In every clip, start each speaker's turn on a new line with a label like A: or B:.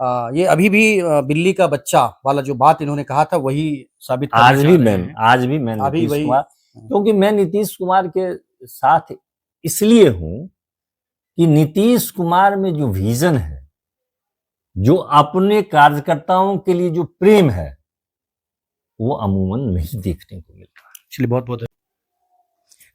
A: ये अभी भी बिल्ली का बच्चा वाला जो बात इन्होंने कहा था वही साबित करना
B: आज
A: चाह
B: भी
A: रहे
B: मैं
A: हैं।
B: आज भी मैं
A: अभी
B: नीतीश
A: वही
B: कुमार, क्योंकि मैं नीतीश कुमार के साथ इसलिए हूं कि नीतीश कुमार में जो विजन है, जो अपने कार्यकर्ताओं के लिए जो प्रेम है, वो अमूमन नहीं देखने को मिलता।
A: चलिए बहुत बहुत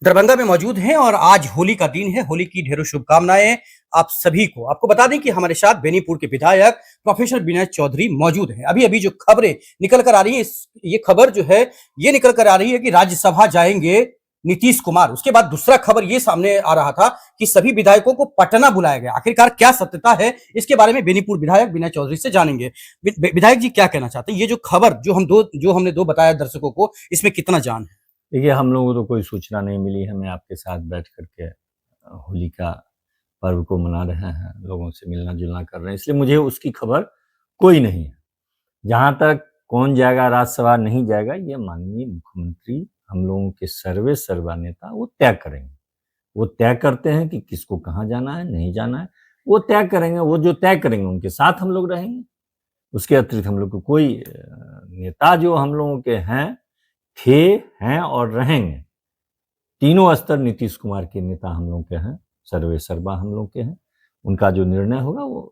A: दरभंगा में मौजूद हैं और आज होली का दिन है। होली की ढेरों शुभकामनाएं आप सभी को। आपको बता दें कि हमारे साथ बेनीपुर के विधायक प्रोफेसर विनय चौधरी मौजूद हैं। अभी अभी जो खबरें निकल कर आ रही है, ये खबर जो है ये निकल कर आ रही है कि राज्यसभा जाएंगे नीतीश कुमार। उसके बाद दूसरा खबर ये सामने आ रहा था कि सभी विधायकों को पटना बुलाया गया। आखिरकार क्या सत्यता है, इसके बारे में बेनीपुर विधायक विनय चौधरी से जानेंगे। विधायक जी क्या कहना चाहते हैं? ये जो खबर जो हमने दो बताया दर्शकों को, इसमें कितना जान है?
B: देखिए, हम लोगों को तो कोई सूचना नहीं मिली है। मैं आपके साथ बैठ करके होली का पर्व को मना रहे हैं, लोगों से मिलना जुलना कर रहे हैं, इसलिए मुझे उसकी खबर कोई नहीं है। जहां तक कौन जाएगा राज्यसभा नहीं जाएगा, ये माननीय मुख्यमंत्री, हम लोगों के सर्वा नेता वो तय करेंगे। वो तय करते हैं कि किसको कहाँ जाना है, नहीं जाना है, वो तय करेंगे। वो जो तय करेंगे उनके साथ हम लोग रहेंगे। उसके अतिरिक्त हम लोग को कोई नेता जो हम लोगों के थे, हैं और रहेंगे, तीनों स्तर नीतीश कुमार के नेता हम लोग के हैं, सर्वा हम लोग के हैं। उनका जो निर्णय होगा वो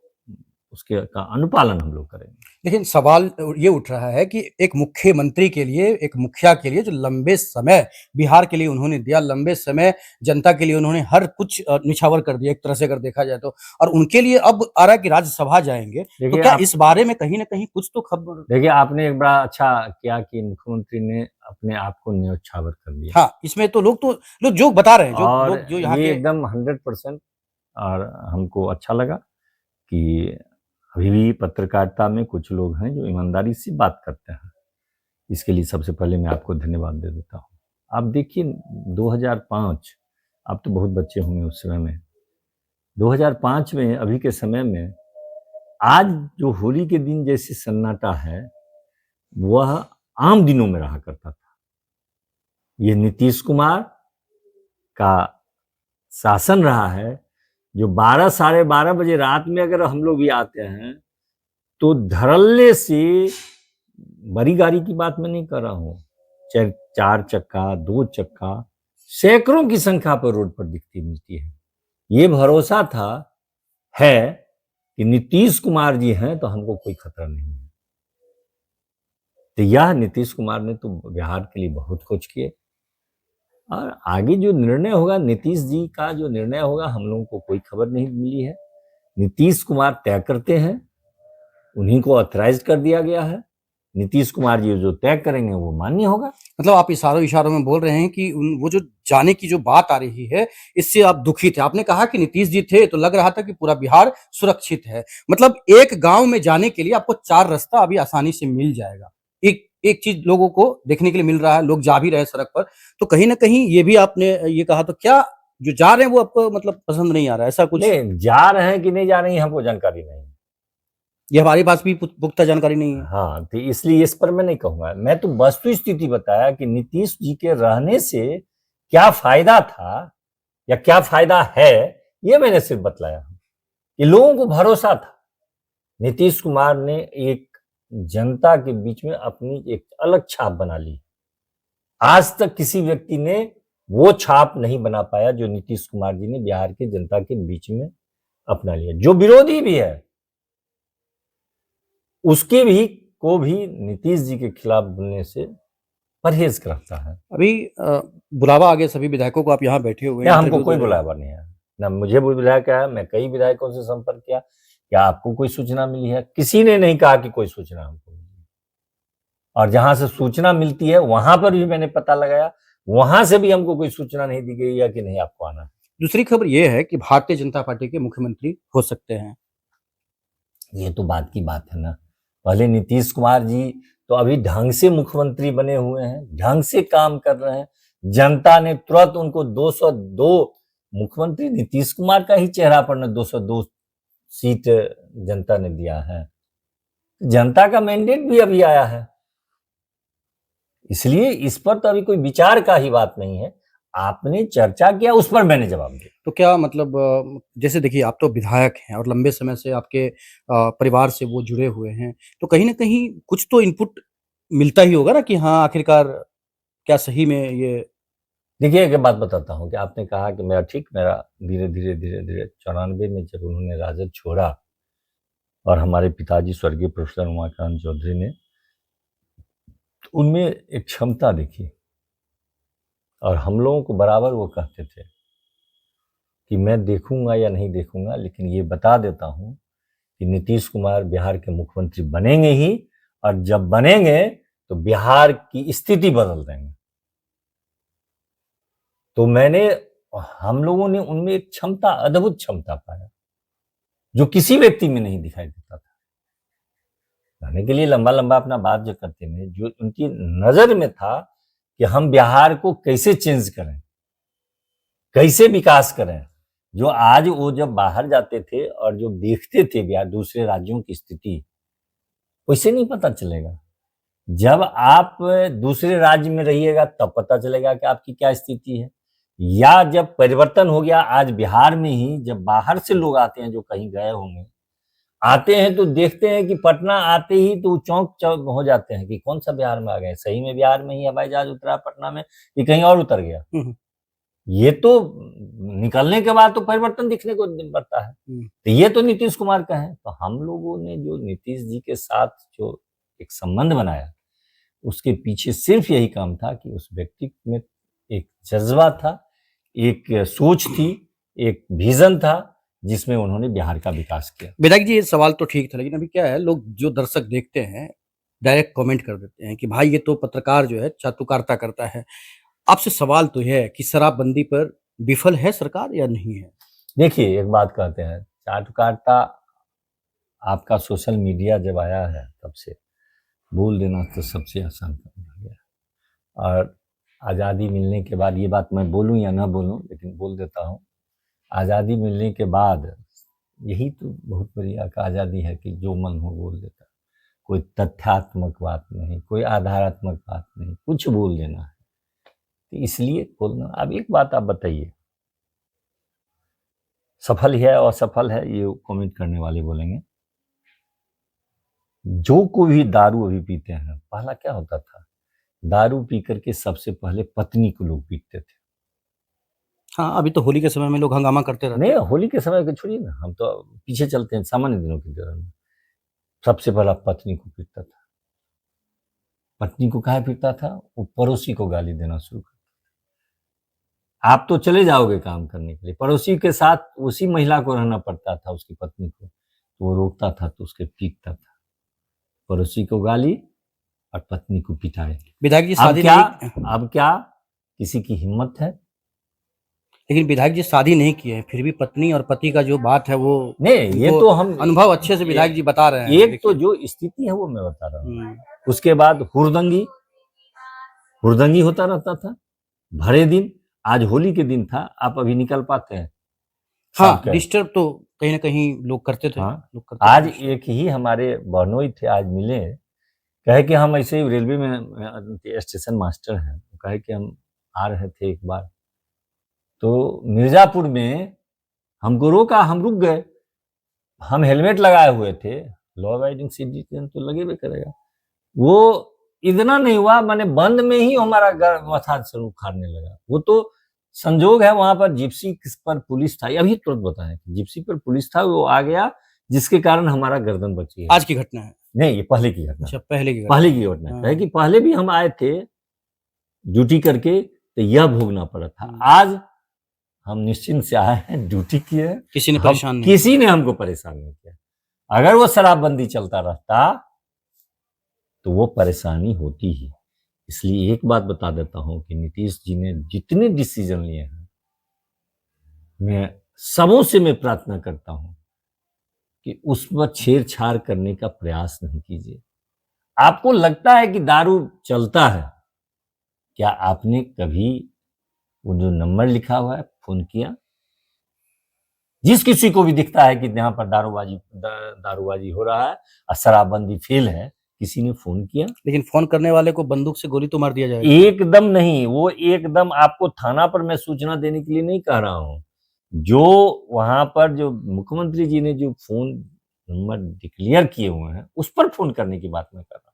B: उसके का अनुपालन हम लोग करेंगे।
A: लेकिन सवाल ये उठ रहा है कि एक मुख्यमंत्री के लिए, एक मुखिया के लिए जो लंबे समय बिहार के लिए उन्होंने दिया, लंबे समय जनता के लिए उन्होंने हर कुछ निछावर कर दिया एक तरह से अगर देखा जाए तो, और उनके लिए अब आ रहा है कि राज्यसभा जाएंगे, तो क्या इस बारे में कहीं ना कहीं कुछ तो खबर?
B: देखिए, आपने एक बड़ा अच्छा किया कि मुख्यमंत्री ने अपने आप को न्यौछावर कर दिया।
A: हाँ, इसमें तो लोग जो बता रहे हैं, जो यहाँ
B: ये
A: के
B: एकदम 100%। और हमको अच्छा लगा कि अभी भी पत्रकारिता में कुछ लोग हैं जो ईमानदारी से बात करते हैं। इसके लिए सबसे पहले मैं आपको धन्यवाद दे देता हूँ। आप देखिए 2005, आप तो बहुत बच्चे होंगे उस समय में, 2005 में अभी के समय में आज जो होली के दिन जैसे सन्नाटा है, वह आम दिनों में रहा करता था। ये नीतीश कुमार का शासन रहा है, जो 12 साढ़े 12 बजे रात में अगर हम लोग भी आते हैं तो धड़ल्ले से, बड़ी गाड़ी की बात मैं नहीं कर रहा हूँ, 4 चक्का 2 चक्का सैकड़ों की संख्या पर रोड पर दिखती मिलती है। ये भरोसा था है कि नीतीश कुमार जी हैं तो हमको कोई खतरा नहीं है। तो यह नीतीश कुमार ने तो बिहार के लिए बहुत कुछ किए, और आगे जो निर्णय होगा, नीतीश जी का जो निर्णय होगा, हम लोगों को कोई खबर नहीं मिली है। नीतीश कुमार तय करते हैं, उन्हीं को ऑथराइज कर दिया गया है। नीतीश कुमार जी जो तय करेंगे वो मान्य होगा।
A: मतलब आप इशारों में बोल रहे हैं कि वो जो जाने की जो बात आ रही है, इससे आप दुखित हैं। आपने कहा कि नीतीश जी थे तो लग रहा था कि पूरा बिहार सुरक्षित है। मतलब एक गांव में जाने के लिए आपको 4 रास्ता अभी आसानी से मिल जाएगा। एक एक चीज लोगों को देखने के लिए मिल रहा है, लोग जा भी रहे हैं सड़क पर, तो कहीं ना कहीं ये भी आपने ये कहा, तो क्या जो जा रहे हैं वो आपको मतलब पसंद नहीं आ रहा है, ऐसा कुछ?
B: नहीं, जा रहे हैं कि नहीं जा रहे हैं हमको जानकारी नहीं।
A: ये हमारे पास भी पुख्ता जानकारी नहीं है।
B: हाँ, तो इसलिए इस पर मैं नहीं कहूंगा। मैं तो वस्तु स्थिति बताया कि नीतीश जी के रहने से क्या फायदा था या क्या फायदा है, ये मैंने सिर्फ बतलाया कि लोगों को भरोसा था। नीतीश कुमार ने एक जनता के बीच में अपनी एक अलग छाप बना ली। आज तक किसी व्यक्ति ने वो छाप नहीं बना पाया जो नीतीश कुमार जी ने बिहार की जनता के बीच में अपना लिया। जो विरोधी भी है उसके भी को भी नीतीश जी के खिलाफ बोलने से परहेज करता है।
A: अभी बुलावा आ गया सभी विधायकों को, आप यहाँ बैठे हुए हैं।
B: हमको कोई बुलावा नहीं है, ना मुझे विधायक आया। मैं कई विधायकों से संपर्क किया, क्या आपको कोई सूचना मिली है? किसी ने नहीं कहा कि कोई सूचना हमको मिली। और जहां से सूचना मिलती है वहां पर भी मैंने पता लगाया, वहां से भी हमको कोई सूचना नहीं दी गई है कि नहीं आपको आना है।
A: दूसरी खबर यह है कि भारतीय जनता पार्टी के मुख्यमंत्री हो सकते हैं।
B: ये तो बात की बात है ना। पहले नीतीश कुमार जी तो अभी ढंग से मुख्यमंत्री बने हुए हैं, ढंग से काम कर रहे हैं। जनता ने तुरंत उनको 202 मुख्यमंत्री नीतीश कुमार का ही चेहरा पर न 202 सीट जनता ने दिया है। जनता का मैंडेट भी अभी आया है, इसलिए इस पर तो अभी कोई विचार का ही बात नहीं है। आपने चर्चा किया, उस पर मैंने जवाब दिया।
A: तो क्या मतलब जैसे देखिए आप तो विधायक हैं और लंबे समय से आपके परिवार से वो जुड़े हुए हैं, तो कहीं न कहीं कुछ तो इनपुट मिलता ही होगा ना कि हाँ, आखिरकार क्या सही में ये
B: देखिए, एक बात बताता हूँ कि आपने कहा कि मेरा धीरे-धीरे 94 में जब उन्होंने राजद छोड़ा और हमारे पिताजी स्वर्गीय प्रोफेसर उमाकांत चौधरी ने उनमें एक क्षमता देखी और हम लोगों को बराबर वो कहते थे कि मैं देखूंगा या नहीं देखूंगा, लेकिन ये बता देता हूं कि नीतीश कुमार बिहार के मुख्यमंत्री बनेंगे ही, और जब बनेंगे तो बिहार की स्थिति बदल देंगे। तो हम लोगों ने उनमें एक क्षमता, अद्भुत क्षमता पाया जो किसी व्यक्ति में नहीं दिखाई देता था। कहने के लिए लंबा लंबा अपना बात जो करते हैं, जो उनकी नजर में था कि हम बिहार को कैसे चेंज करें, कैसे विकास करें। जो आज वो जब बाहर जाते थे और जो देखते थे बिहार दूसरे राज्यों की स्थिति, वैसे नहीं पता चलेगा। जब आप दूसरे राज्य में रहिएगा तब पता चलेगा कि आपकी क्या स्थिति है। या जब परिवर्तन हो गया, आज बिहार में ही जब बाहर से लोग आते हैं जो कहीं गए होंगे, आते हैं तो देखते हैं कि पटना आते ही तो चौंक चौंक हो जाते हैं कि कौन सा बिहार में आ गए, सही में बिहार में ही हवाई जहाज उतरा पटना में कि कहीं और उतर गया। ये तो निकलने के बाद तो परिवर्तन दिखने को पड़ता है। तो ये तो नीतीश कुमार का है। तो हम लोगों ने जो नीतीश जी के साथ जो एक संबंध बनाया, उसके पीछे सिर्फ यही काम था कि उस व्यक्ति में एक जज्बा था, एक सोच थी, एक विजन था, जिसमें उन्होंने बिहार का विकास किया।
A: विधायक जी ये सवाल तो ठीक था, लेकिन अभी क्या है, लोग जो दर्शक देखते हैं डायरेक्ट कमेंट कर देते हैं कि भाई ये तो पत्रकार जो है चाटुकारिता करता है। आपसे सवाल तो यह है कि शराबबंदी पर विफल है सरकार या नहीं है?
B: देखिए, एक बात कहते हैं, चाटुकारिता आपका सोशल मीडिया जब आया है तब से बोल देना तो सबसे आसान काम हो गया। और आज़ादी मिलने के बाद, ये बात मैं बोलूं या ना बोलूं लेकिन बोल देता हूं, आज़ादी मिलने के बाद यही तो बहुत बड़ी आज़ादी है कि जो मन हो बोल देता। कोई तथ्यात्मक बात नहीं, कोई आधारात्मक बात नहीं, कुछ बोल देना है। तो इसलिए बोलना। अब एक बात आप बताइए, सफल है और असफल है ये कमेंट करने वाले बोलेंगे। जो कोई भी दारू अभी पीते हैं, पहला क्या होता था, दारू पी करके सबसे पहले पत्नी को लोग पीटते थे।
A: हाँ, अभी तो होली के समय में लोग हंगामा करते रहते
B: नहीं, होली के समय को छोड़िए ना, हम तो पीछे चलते हैं सामान्य दिनों के दौरान। सबसे पहला पत्नी को पीटता था। पत्नी को काहे पीटता था? वो पड़ोसी को गाली देना शुरू कर। आप तो चले जाओगे काम करने के लिए, पड़ोसी के साथ उसी महिला को रहना पड़ता था, उसकी पत्नी को। तो वो रोकता था तो उसके पीटता था। पड़ोसी को गाली और पत्नी को पिटाए।
A: विधायक जी
B: अब
A: शादी
B: क्या
A: नहीं,
B: अब क्या किसी की हिम्मत है?
A: लेकिन विधायक जी शादी नहीं किए हैं, फिर भी पत्नी और पति का जो बात है वो
B: नहीं, ये
A: उनको
B: तो हम
A: अनुभव अच्छे से विधायक जी बता रहे हैं।
B: एक तो जो स्थिति है वो मैं बता रहा हूँ।
A: देखिए
B: उसके बाद हुड़दंगी होता रहता था भरे दिन। आज होली के दिन था, आप अभी निकल पाते हैं?
A: हाँ,
B: सब क्या?
A: डिस्टर्ब तो कहीं न कहीं लोग करते थे।
B: हाँ,
A: लोग करते थे
B: आज
A: डिस्टर्ब।
B: एक ही हमारे बहनोई थे, आज मिले, कहे कि हम ऐसे ही रेलवे में स्टेशन मास्टर हैं, कहे कि हम आ रहे थे एक बार तो मिर्जापुर में हमको रोका, हम रुक गए। हम हेलमेट लगाए हुए थे, लॉ अबाइडिंग सिटीजन तो लगे भी करेगा। वो इतना नहीं हुआ, माने बंद में ही हमारा मथा से उखाड़ने लगा। वो तो संजोग है, वहां पर जिप्सी पर पुलिस था, अभी तुरंत बताएं, जिप्सी पर पुलिस था, वो आ गया जिसके कारण हमारा गर्दन बची है।
A: आज की घटना है।
B: नहीं, ये पहले की घटना।
A: अच्छा, पहले की घटना।
B: पहले की घटना है कि पहले भी हम आए थे ड्यूटी करके, तो यह भोगना पड़ा था। आज हम निश्चिंत से आए हैं, ड्यूटी किए हैं,
A: किसी ने परेशान नहीं
B: किसी ने हमको परेशान नहीं किया। अगर वो शराबबंदी चलता रहता तो वो परेशानी होती ही। इसलिए एक बात बता देता हूं कि नीतीश जी ने जितने डिसीजन लिए हैं, मैं सबों से मैं प्रार्थना करता हूं कि उस पर छेड़छाड़ करने का प्रयास नहीं कीजिए। आपको लगता है कि दारू चलता है, क्या आपने कभी वो जो नंबर लिखा हुआ है फोन किया? जिस किसी को भी दिखता है कि यहाँ पर दारूबाजी हो रहा है और शराबबंदी फेल है, किसी ने फोन किया?
A: लेकिन फोन करने वाले को बंदूक से गोली तो मार दिया जाएगा।
B: एकदम नहीं, वो एकदम आपको थाना पर मैं सूचना देने के लिए नहीं कह रहा हूँ। जो वहां पर जो मुख्यमंत्री जी ने जो फोन नंबर डिक्लेयर किए हुए हैं उस पर फोन करने की बात मैं कर रहा हूँ।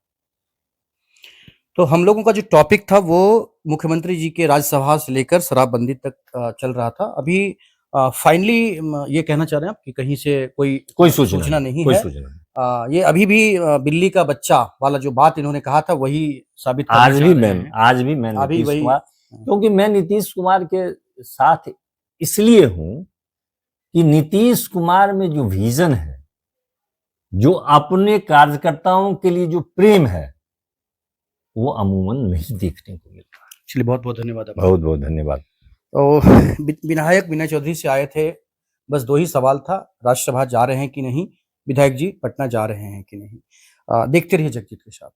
A: तो हम लोगों का जो टॉपिक था वो मुख्यमंत्री जी के राज्यसभा से लेकर शराबबंदी तक चल रहा था। अभी फाइनली ये कहना चाह रहे हैं आप कि कहीं से कोई सूचना नहीं
B: कोई
A: है।
B: सूचना नहीं।
A: ये अभी भी बिल्ली का बच्चा वाला जो बात इन्होंने कहा था वही साबित करना
B: आज
A: चाह
B: भी
A: रहे
B: मैं
A: हैं।
B: आज भी मैं
A: अभी
B: नीतीश
A: वही
B: कुमार, क्योंकि मैं नीतीश कुमार के साथ इसलिए हूं कि नीतीश कुमार में जो विजन है, जो अपने कार्यकर्ताओं के लिए जो प्रेम है, वो अमूमन नहीं देखने को मिलता।
A: चलिए, बहुत बहुत धन्यवाद आपका।
B: बहुत बहुत धन्यवाद।
A: तो विधायक विनय चौधरी से आए थे, बस 2 ही सवाल था, राज्यसभा जा रहे हैं कि नहीं, विधायक जी पटना जा रहे हैं कि नहीं। देखते रहिए जगजीत के साथ।